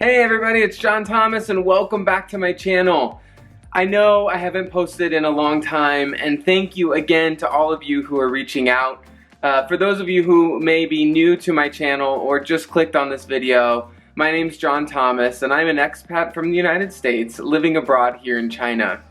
Hey everybody, it's John Thomas and welcome back to my channel. I know I haven't posted in a long time and thank you again to all of you who are reaching out. For those of you who may be new to my channel or just clicked on this video, my name's John Thomas and I'm an expat from the United States living abroad here in China.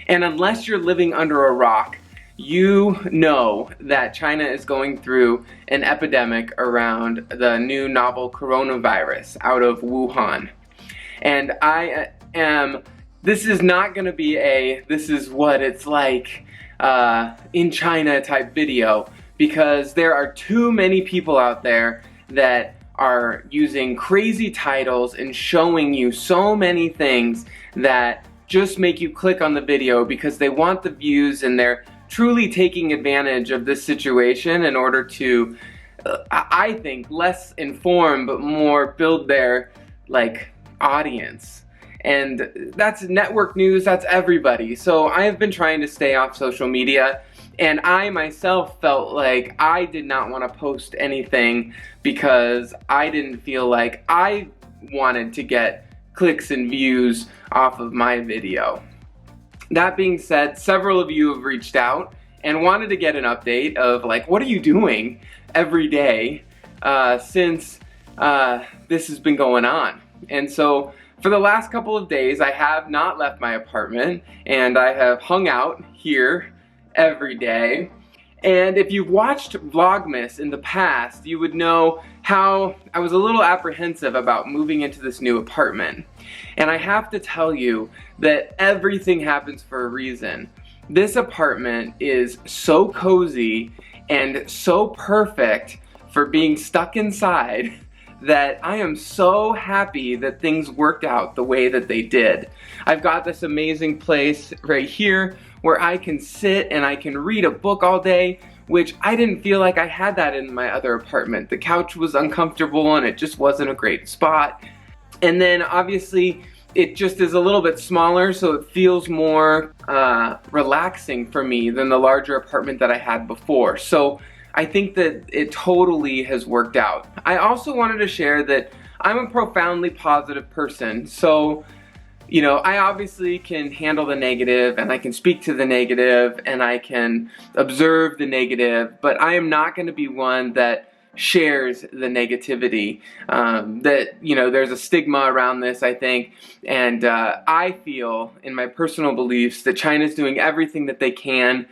And unless you're living under a rock, you know that China is going through an epidemic around the new novel coronavirus out of Wuhan. And this is not going to be a this is what it's like in China type video, because there are too many people out there that are using crazy titles and showing you so many things that just make you click on the video because they want the views, and they're truly taking advantage of this situation in order to, I think, less inform but more build their audience. And that's network news, that's everybody. So I have been trying to stay off social media, and I myself felt like I did not want to post anything because I didn't feel like I wanted to get clicks and views off of my video. That being said, several of you have reached out and wanted to get an update of what are you doing every day since this has been going on. And so for the last couple of days I have not left my apartment and I have hung out here every day. And if you've watched Vlogmas in the past, you would know how I was a little apprehensive about moving into this new apartment. And I have to tell you that everything happens for a reason. This apartment is so cozy and so perfect for being stuck inside that I am so happy that things worked out the way that they did. I've got this amazing place right here where I can sit and I can read a book all day, which I didn't feel like I had that in my other apartment. The couch was uncomfortable and it just wasn't a great spot. And then obviously it just is a little bit smaller, so it feels more relaxing for me than the larger apartment that I had before. So I think that it totally has worked out. I also wanted to share that I'm a profoundly positive person. So, you know, I obviously can handle the negative and I can speak to the negative and I can observe the negative, but I am not going to be one that shares the negativity. That, you know, there's a stigma around this, I think, and I feel in my personal beliefs that China's doing everything that they can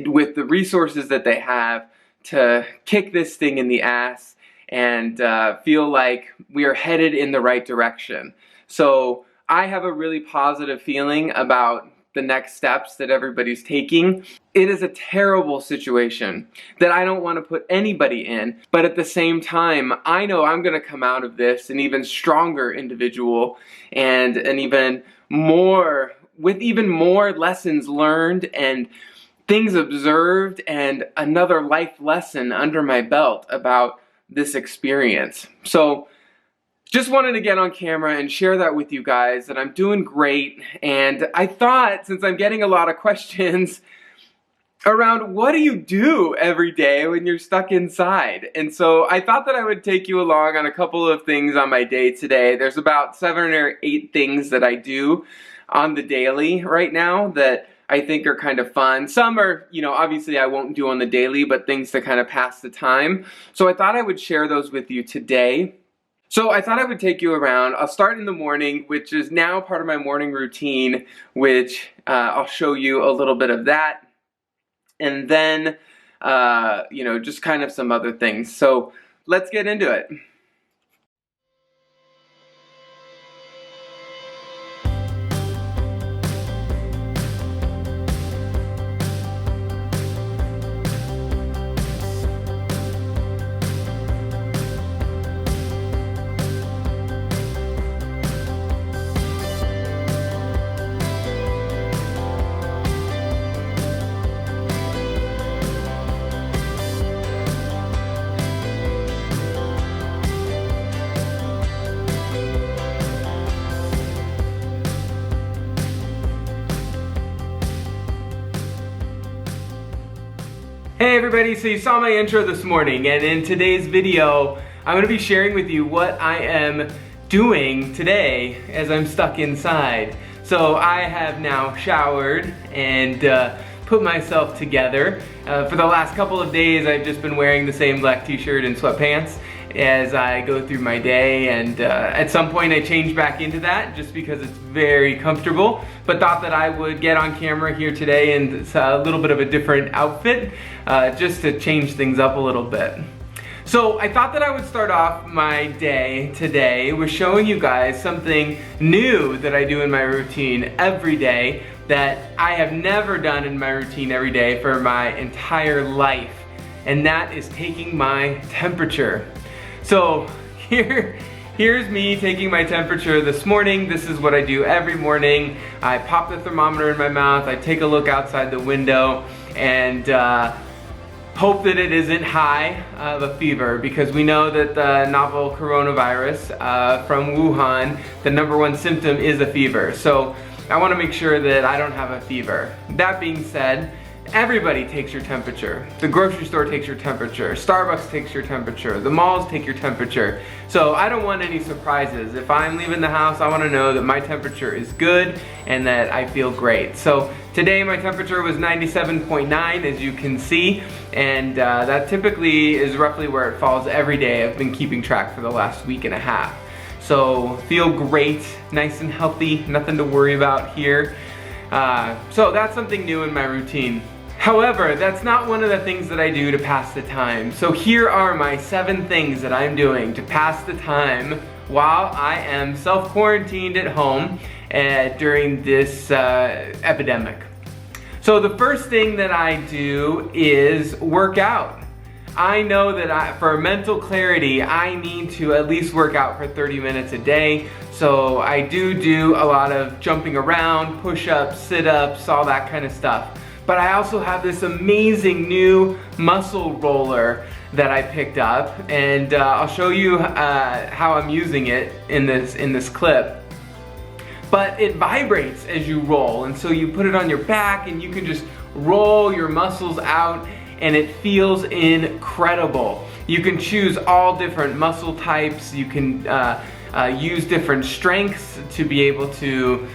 with the resources that they have to kick this thing in the ass and feel like we are headed in the right direction. So I have a really positive feeling about the next steps that everybody's taking. It is a terrible situation that I don't want to put anybody in, but at the same time, I know I'm going to come out of this an even stronger individual and an even more, with even more lessons learned and things observed and another life lesson under my belt about this experience. So just wanted to get on camera and share that with you guys, that I'm doing great. And I thought, since I'm getting a lot of questions around what do you do every day when you're stuck inside, and so I thought that I would take you along on a couple of things on my day today. There's about 7 or 8 things that I do on the daily right now that I think are kind of fun. Some are, you know, obviously I won't do on the daily, but things to kind of pass the time. So I thought I would share those with you today. So I thought I would take you around. I'll start in the morning, which is now part of my morning routine, which I'll show you a little bit of that. And then, you know, just kind of some other things. So let's get into it. Hey everybody, so you saw my intro this morning, and in today's video I'm going to be sharing with you what I am doing today as I'm stuck inside. So I have now showered and put myself together. For the last couple of days I've just been wearing the same black t-shirt and sweatpants as I go through my day, and at some point I changed back into that just because it's very comfortable, but thought that I would get on camera here today in a little bit of a different outfit just to change things up a little bit. So I thought that I would start off my day today with showing you guys something new that I do in my routine every day that I have never done in my routine every day for my entire life, and that is taking my temperature. So here's me taking my temperature this morning. This is what I do every morning. I pop the thermometer in my mouth, I take a look outside the window, and hope that it isn't high of a fever, because we know that the novel coronavirus from Wuhan, the #1 symptom is a fever. So I want to make sure that I don't have a fever. That being said, everybody takes your temperature. The grocery store takes your temperature. Starbucks takes your temperature. The malls take your temperature. So I don't want any surprises. If I'm leaving the house, I want to know that my temperature is good and that I feel great. So today my temperature was 97.9, as you can see, and that typically is roughly where it falls every day. I've been keeping track for the last week and a half. So feel great, nice and healthy, nothing to worry about here. So that's something new in my routine. However, that's not one of the things that I do to pass the time. So here are my 7 things that I'm doing to pass the time while I am self-quarantined at home during this epidemic. So the first thing that I do is work out. I know that for mental clarity, I need to at least work out for 30 minutes a day. So I do a lot of jumping around, push-ups, sit-ups, all that kind of stuff. But I also have this amazing new muscle roller that I picked up, and I'll show you how I'm using it in this clip. But it vibrates as you roll, and so you put it on your back and you can just roll your muscles out, and it feels incredible. You can choose all different muscle types. You can use different strengths to be able to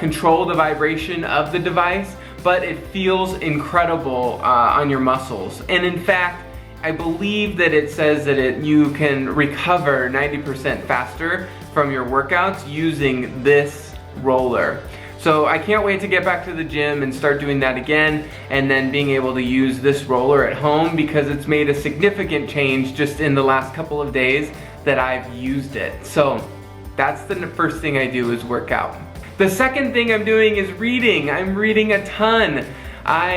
control the vibration of the device, but it feels incredible on your muscles. And in fact, I believe that it says that you can recover 90% faster from your workouts using this roller. So I can't wait to get back to the gym and start doing that again, and then being able to use this roller at home, because it's made a significant change just in the last couple of days that I've used it. So that's the first thing I do, is work out. The second thing I'm doing is reading. I'm reading a ton. I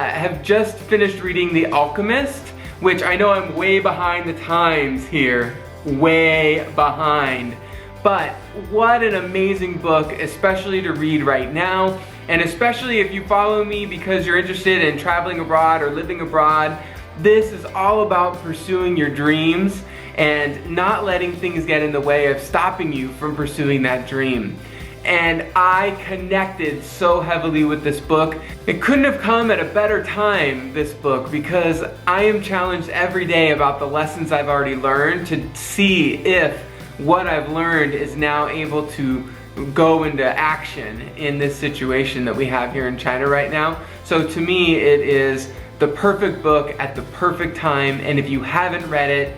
have just finished reading The Alchemist, which I know I'm way behind the times here, way behind. But what an amazing book, especially to read right now, and especially if you follow me because you're interested in traveling abroad or living abroad. This is all about pursuing your dreams and not letting things get in the way of stopping you from pursuing that dream. And I connected so heavily with this book. It couldn't have come at a better time, this book, because I am challenged every day about the lessons I've already learned to see if what I've learned is now able to go into action in this situation that we have here in China right now. So to me, it is the perfect book at the perfect time, and if you haven't read it,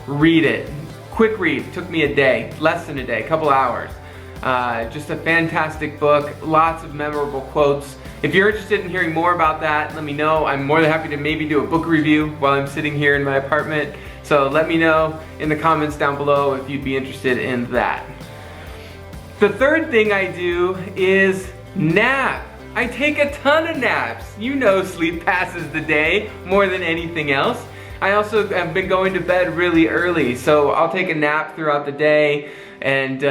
read it. Quick read, took me a day, less than a day, a couple hours. Just a fantastic book, lots of memorable quotes. If you're interested in hearing more about that, let me know. I'm more than happy to maybe do a book review while I'm sitting here in my apartment. So let me know in the comments down below if you'd be interested in that. The third thing I do is nap. I take a ton of naps. You know, sleep passes the day more than anything else. I also have been going to bed really early, so I'll take a nap throughout the day and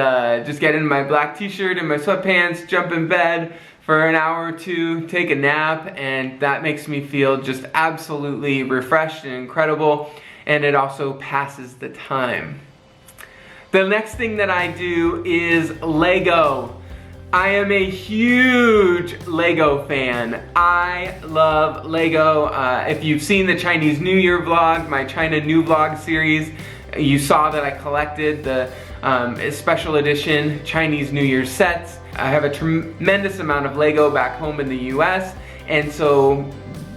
just get in my black t-shirt and my sweatpants, jump in bed for an hour or two, take a nap, and that makes me feel just absolutely refreshed and incredible, and it also passes the time. The next thing that I do is Lego. I am a huge Lego fan. I love Lego. If you've seen the Chinese New Year vlog, my China New Vlog series, you saw that I collected the special edition Chinese New Year sets. I have a tremendous amount of Lego back home in the US, and so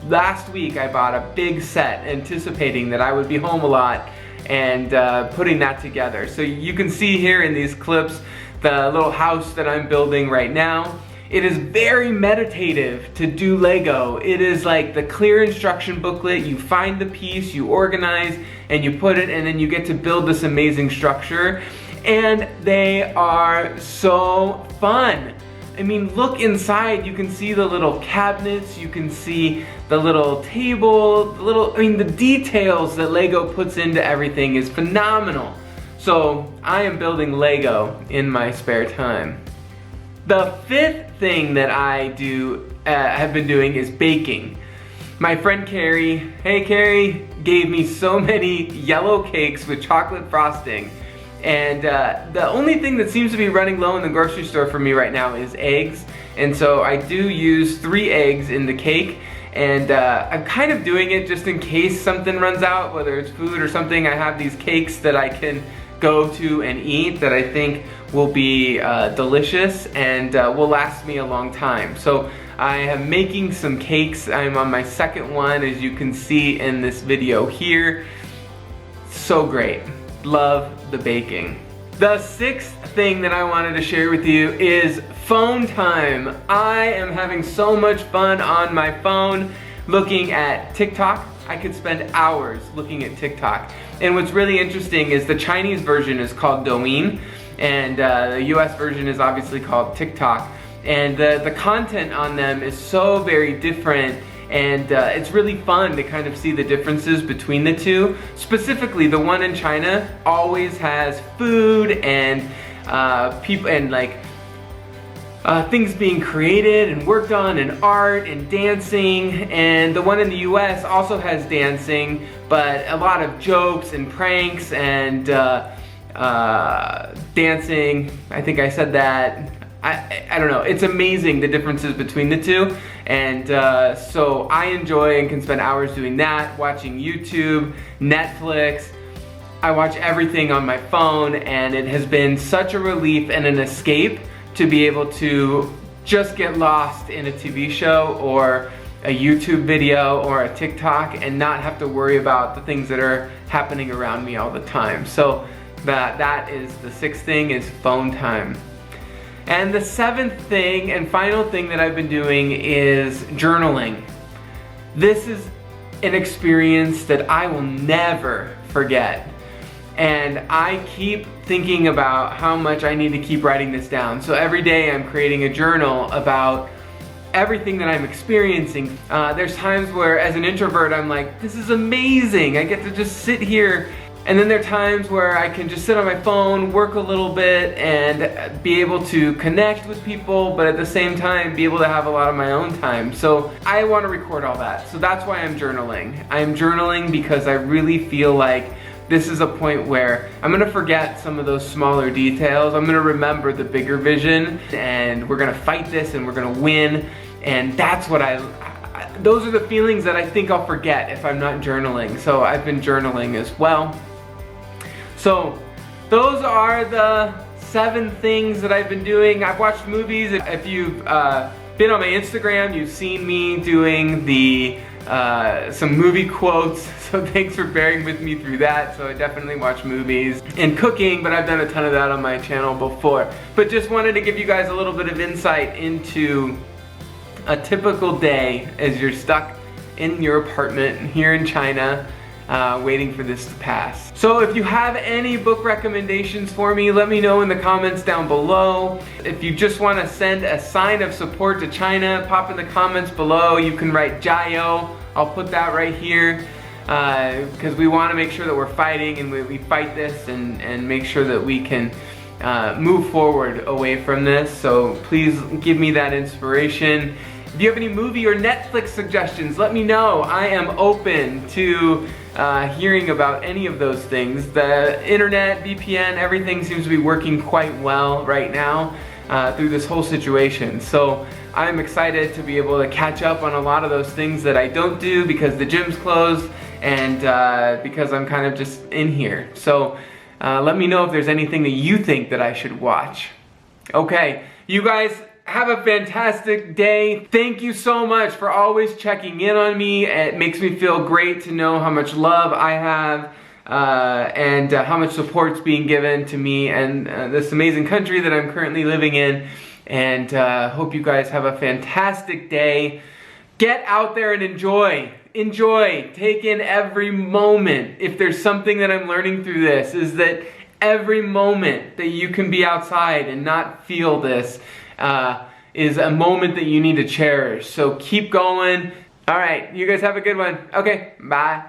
last week I bought a big set anticipating that I would be home a lot and putting that together. So you can see here in these clips the little house that I'm building right now. It is very meditative to do Lego. It is like the clear instruction booklet. You find the piece, you organize, and you put it, and then you get to build this amazing structure. And they are so fun. I mean, look inside, you can see the little cabinets, you can see the little table, the details that Lego puts into everything is phenomenal. So I am building Lego in my spare time. The fifth thing that I have been doing is baking. My friend Carrie, hey Carrie, gave me so many yellow cakes with chocolate frosting. And the only thing that seems to be running low in the grocery store for me right now is eggs. And so I do use 3 eggs in the cake. And I'm kind of doing it just in case something runs out, whether it's food or something. I have these cakes that I can go to and eat that I think will be delicious and will last me a long time. So I am making some cakes. I'm on my second one, as you can see in this video here. So great. Love the baking. The sixth thing that I wanted to share with you is phone time. I am having so much fun on my phone looking at TikTok. I could spend hours looking at TikTok. And what's really interesting is the Chinese version is called Douyin, and the US version is obviously called TikTok. And the content on them is so very different, and it's really fun to kind of see the differences between the two. Specifically, the one in China always has food and people and things being created and worked on, and art and dancing. And the one in the US also has dancing, but a lot of jokes and pranks and dancing. I think I said that. I don't know, it's amazing the differences between the two, and so I enjoy and can spend hours doing that, watching YouTube, Netflix. I watch everything on my phone, and it has been such a relief and an escape to be able to just get lost in a TV show or a YouTube video or a TikTok and not have to worry about the things that are happening around me all the time. So that is the sixth thing, is phone time. And the seventh thing and final thing that I've been doing is journaling. This is an experience that I will never forget. And I keep thinking about how much I need to keep writing this down. So every day I'm creating a journal about everything that I'm experiencing. There's times where as an introvert I'm like, this is amazing, I get to just sit here. And then there are times where I can just sit on my phone, work a little bit, and be able to connect with people, but at the same time be able to have a lot of my own time. So I want to record all that. So that's why I'm journaling. I'm journaling because I really feel like this is a point where I'm gonna forget some of those smaller details. I'm gonna remember the bigger vision, and we're gonna fight this and we're gonna win. And that's what those are the feelings that I think I'll forget if I'm not journaling. So I've been journaling as well. So those are the 7 things that I've been doing. I've watched movies. If you've been on my Instagram, you've seen me doing some movie quotes. So thanks for bearing with me through that. So I definitely watch movies and cooking, but I've done a ton of that on my channel before. But just wanted to give you guys a little bit of insight into a typical day as you're stuck in your apartment here in China, waiting for this to pass. So if you have any book recommendations for me, let me know in the comments down below. If you just want to send a sign of support to China, pop in the comments below. You can write Jiao. I'll put that right here, because we want to make sure that we're fighting, and we fight this and make sure that we can move forward away from this. So please give me that inspiration. If you have any movie or Netflix suggestions, let me know. I am open to hearing about any of those things. The internet, VPN, everything seems to be working quite well right now through this whole situation. So I'm excited to be able to catch up on a lot of those things that I don't do because the gym's closed and because I'm kind of just in here. So Let me know if there's anything that you think that I should watch. Okay, you guys have a fantastic day. Thank you so much for always checking in on me. It makes me feel great to know how much love I have and how much support's being given to me and this amazing country that I'm currently living in. And hope you guys have a fantastic day. Get out there and enjoy. Enjoy. Take in every moment. If there's something that I'm learning through this, is that every moment that you can be outside and not feel this is a moment that you need to cherish. So keep going. All right, you guys have a good one. Okay, bye.